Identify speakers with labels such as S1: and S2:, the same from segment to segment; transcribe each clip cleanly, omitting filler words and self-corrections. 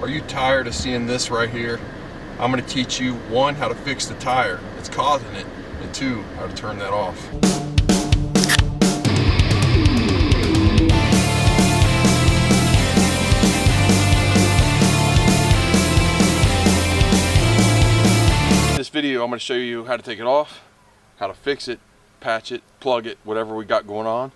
S1: Are you tired of seeing this right here? I'm going to teach you, one, how to fix the tire that's causing it, and two, how to turn that off. In this video, I'm going to show you how to take it off, how to fix it, patch it, plug it, whatever we got going on.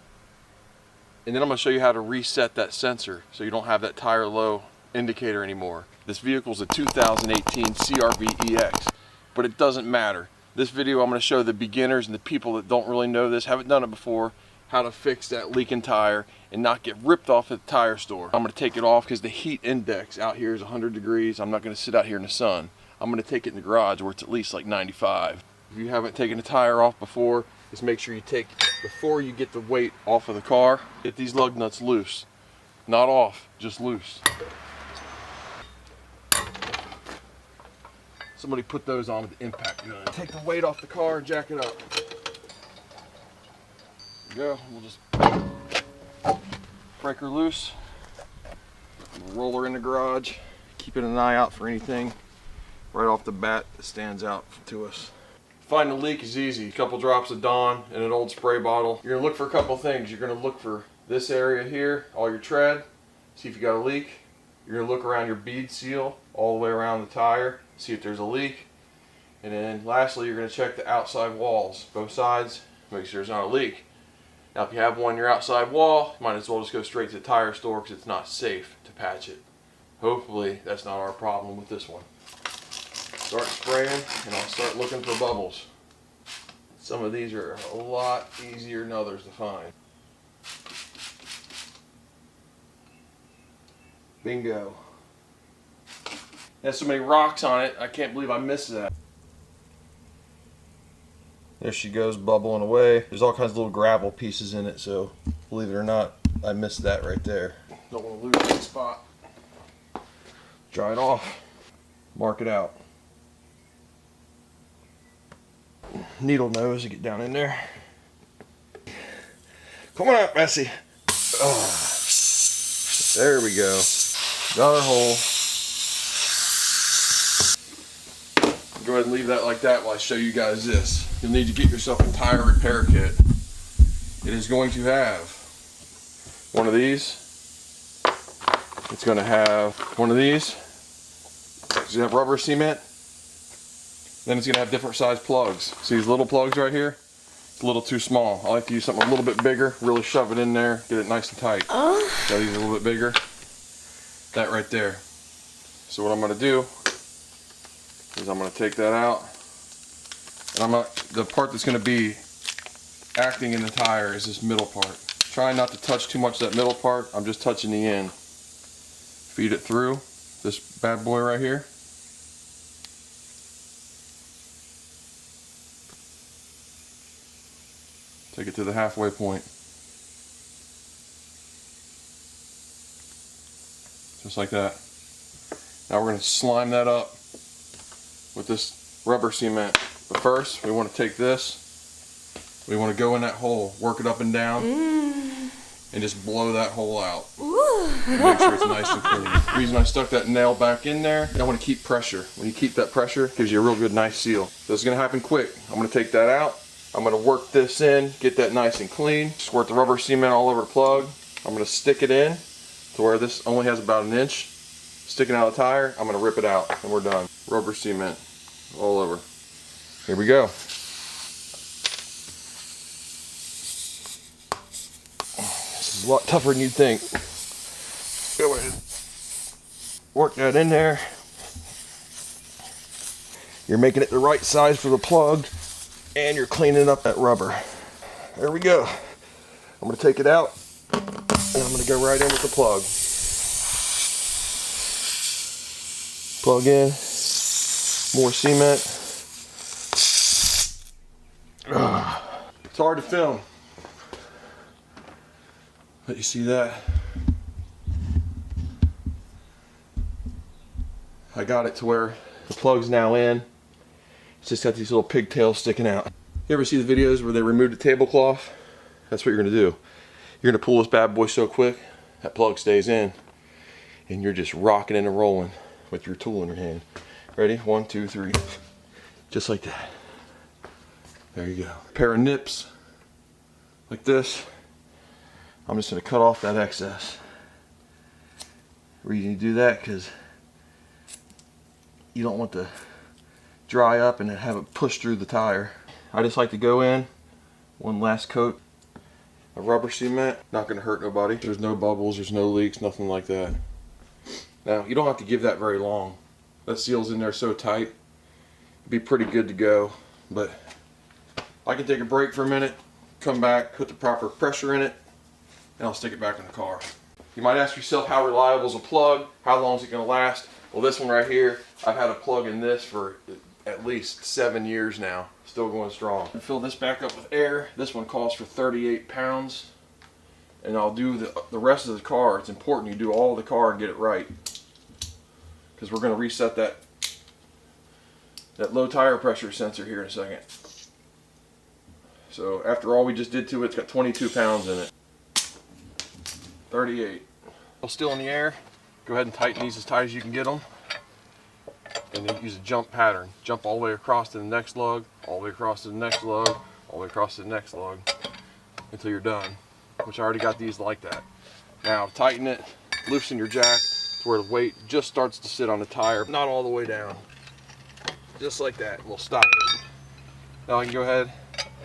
S1: And then I'm going to show you how to reset that sensor so you don't have that tire low indicator anymore. This vehicle is a 2018 CRV EX, but it doesn't matter. This video I'm going to show the beginners and the people that don't really know this, haven't done it before, how to fix that leaking tire and not get ripped off at the tire store. I'm going to take it off because the heat index out here is 100 degrees. I'm not going to sit out here in the sun. I'm going to take it in the garage where it's at least like 95. If you haven't taken a tire off before, just make sure you take, before you get the weight off of the car, get these lug nuts loose. Not off, just loose. Somebody put those on with the impact gun. Take the weight off the car and jack it up. There we go. We'll just break her loose. We'll roll her in the garage. Keeping an eye out for anything right off the bat that stands out to us. Find the leak is easy. A couple drops of Dawn in an old spray bottle. You're gonna look for a couple things. You're gonna look for this area here, all your tread, see if you got a leak. You're gonna look around your bead seal all the way around the tire, see if there's a leak. And then lastly, you're gonna check the outside walls, both sides, make sure there's not a leak. Now if you have one in your outside wall, you might as well just go straight to the tire store because it's not safe to patch it. Hopefully that's not our problem with this one. Start spraying and I'll start looking for bubbles. Some of these are a lot easier than others to find. Bingo. Has so many rocks on it, I can't believe I missed that. There she goes, bubbling away. There's all kinds of little gravel pieces in it, so believe it or not, I missed that right there. Don't want to lose that spot. Dry it off. Mark it out. Needle nose to get down in there. Come on up, Bessie. Oh, there we go. Got our hole. Go ahead and leave that like that while I show you guys this. You'll need to get yourself a tire repair kit. It is going to have one of these. It's going to have one of these. It's going to have rubber cement. Then it's going to have different size plugs. See these little plugs right here? It's a little too small. I like to use something a little bit bigger, really shove it in there, get it nice and tight. Got these a little bit bigger. That right there. So what I'm going to do is I'm going to take that out. And the part that's going to be acting in the tire is this middle part. Try not to touch too much of that middle part. I'm just touching the end. Feed it through this bad boy right here. Take it to the halfway point. Just like that. Now we're going to slime that up with this rubber cement. But first, we want to take this. We want to go in that hole, work it up and down, and just blow that hole out. Make sure it's nice and clean. The reason I stuck that nail back in there, I want to keep pressure. When you keep that pressure, it gives you a real good, nice seal. So it's going to happen quick. I'm going to take that out. I'm going to work this in, get that nice and clean. Squirt the rubber cement all over the plug. I'm going to stick it in to where this only has about an inch sticking out of the tire. I'm going to rip it out and we're done. Rubber cement all over. Here we go. This is a lot tougher than you'd think. Go ahead. Work that in there. You're making it the right size for the plug. And you're cleaning up that rubber. There we go. I'm going to take it out and I'm going to go right in with the plug. Plug in. More cement. It's hard to film. But you see that? I got it to where the plug's now in. It's just got these little pigtails sticking out. You ever see the videos where they remove the tablecloth? That's what you're gonna do. You're gonna pull this bad boy so quick, that plug stays in. and you're just rocking and rolling with your tool in your hand. Ready? 1, 2, 3. Just like that. There you go. A pair of nips like this. I'm just going to cut off that excess. The reason you do that because you don't want to dry up and then have it push through the tire. I just like to go in, one last coat of rubber cement. Not going to hurt nobody. There's no bubbles, there's no leaks, nothing like that. Now, you don't have to give that very long. That seal's in there so tight, it'd be pretty good to go. But I can take a break for a minute, come back, put the proper pressure in it, and I'll stick it back in the car. You might ask yourself, how reliable is a plug? How long is it going to last? Well, this one right here, I've had a plug in this for at least 7 years now. Still going strong. I fill this back up with air. This one calls for 38 pounds. And I'll do the rest of the car. It's important you do all of the car and get it right, because we're going to reset that low tire pressure sensor here in a second. So after all we just did to it, it's got 22 pounds in it. 38. Still in the air. Go ahead and tighten these as tight as you can get them. And then use a jump pattern. Jump all the way across to the next lug, all the way across to the next lug, all the way across to the next lug, until you're done. Which I already got these like that. Now tighten it, loosen your jack to where the weight just starts to sit on the tire, not all the way down. Just like that, we'll stop it. Now I can go ahead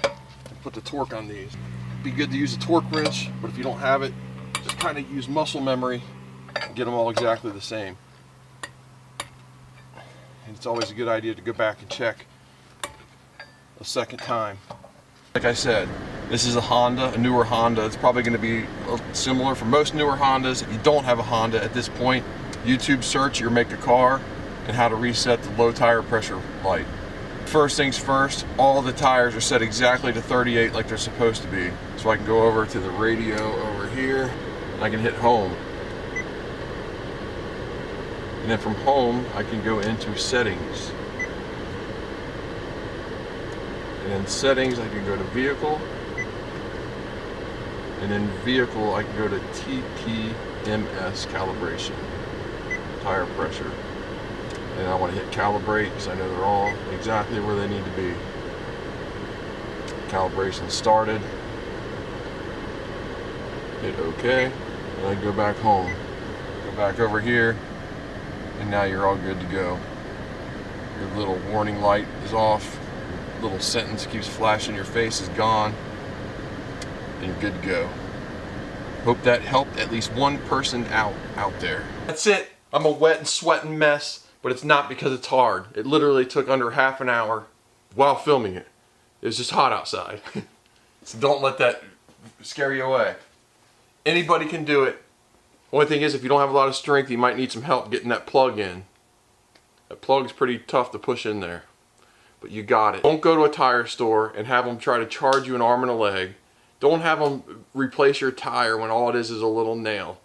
S1: and put the torque on these. Be good to use a torque wrench, but if you don't have it, just kind of use muscle memory and get them all exactly the same. And it's always a good idea to go back and check a second time. Like I said, this is a Honda, a newer Honda. It's probably going to be similar for most newer Hondas. If you don't have a Honda at this point, YouTube search your make of car and how to reset the low tire pressure light. First things first, all the tires are set exactly to 38 like they're supposed to be. So I can go over to the radio over here and I can hit home. And then from home, I can go into settings. And in settings, I can go to vehicle. And in vehicle, I can go to TPMS calibration, tire pressure. And I want to hit calibrate because I know they're all exactly where they need to be. Calibration started. Hit OK. And I go back home. Go back over here. And now you're all good to go. Your little warning light is off. Your little sentence keeps flashing in your face is gone. And you're good to go. Hope that helped at least one person out there. That's it. I'm a wet and sweating mess, but it's not because it's hard. It literally took under half an hour while filming it. It was just hot outside. So don't let that scare you away. Anybody can do it. Only thing is, if you don't have a lot of strength, you might need some help getting that plug in. That plug's pretty tough to push in there, but you got it. Don't go to a tire store and have them try to charge you an arm and a leg. Don't have them replace your tire when all it is a little nail.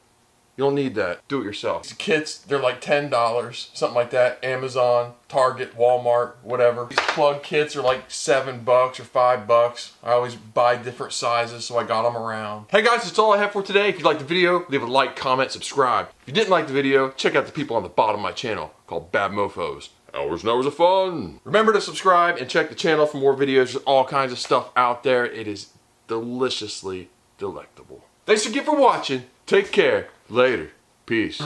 S1: You don't need that. Do it yourself. These kits, they're like $10, something like that. Amazon, Target, Walmart, whatever. These plug kits are like $7 or $5. I always buy different sizes, so I got them around. Hey guys, that's all I have for today. If you liked the video, leave a like, comment, subscribe. If you didn't like the video, check out the people on the bottom of my channel called Bad Mofos. Hours and hours of fun. Remember to subscribe and check the channel for more videos. There's all kinds of stuff out there. It is deliciously delectable. Thanks again for watching. Take care. Later. Peace.